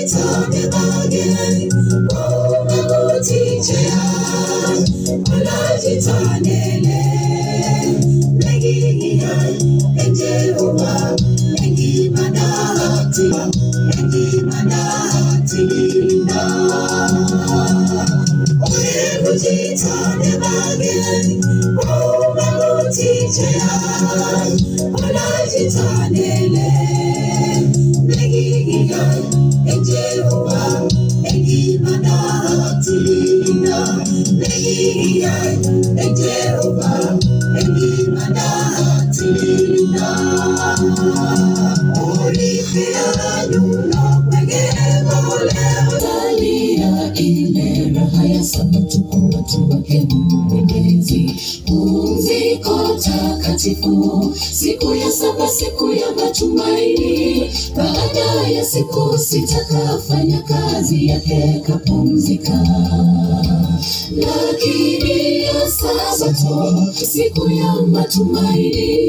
jitane bagay, umabutichea, wala jitanele, negiya, Jehova, engi manati na. Oye jitane bagay, umabutichea, wala jitanele, negiya, Jehova, engi manati na. Negiya, Jehova, engi manati na. Olifia nyuna kwege mole Talia ile raha ya Sabato kwa watu wake Mungu Mwenyezi. Pumziko takatifu, siku ya saba, siku ya matumaini. Baada ya siku sita kafanya kazi yake kapumzika. Lakini ya Sabato, siku ya matumaini,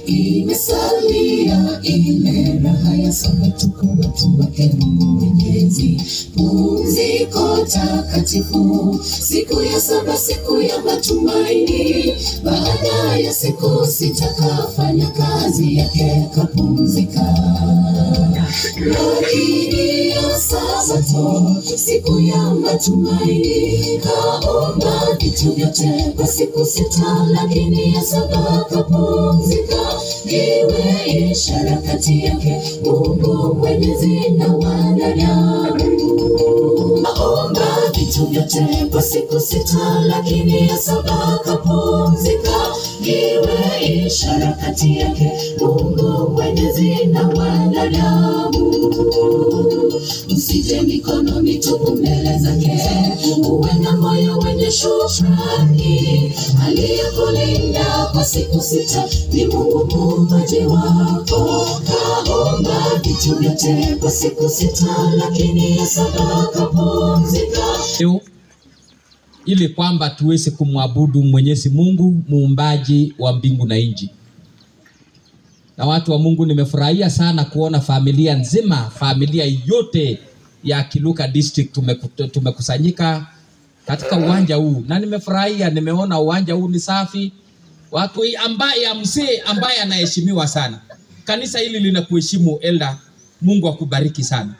imesalia ile raha ya Sabato kwa watu wake Mungu Mwenyezi. Pumziko takatifu, siku ya saba, siku ya matumaini. Baada ya siku sita kafanya kazi yake kapumzika. Lakini ya Sabato, siku ya matumaini, kaomba vitu vyote kwa siku sita. Lakini ya saba kapumzika, iwe ishara kati yake Mungu Mwenyezi na wanadamu. Kaomba vitu vyote kwa siku sita. Lakini ya saba kapumzika, iwe ishara kati yake Mungu Mwenyezi na wanadamu. Usije mikono mitupu mbele zake, uwe na moyo wenye shukrani. Aliyekulinda kwa siku sita ni Mungu Muumbaji wako. Kaomba vitu vyote kwa siku sita. Lakini ya saba kapumzika, ili kwamba tuweze kumwabudu Mwenyezi Mungu Muumbaji wa mbingu na nchi. Na watu wa Mungu, nimefurahia sana kuona familia nzima, familia yote ya Kiluka District tumekusanyika katika uwanja huu. Na nimefurahia, nimeona uwanja huu ni safi. Watu ambaye mzee ambaye anaheshimiwa sana. Kanisa hili linakuheshimu elda. Mungu akubariki sana.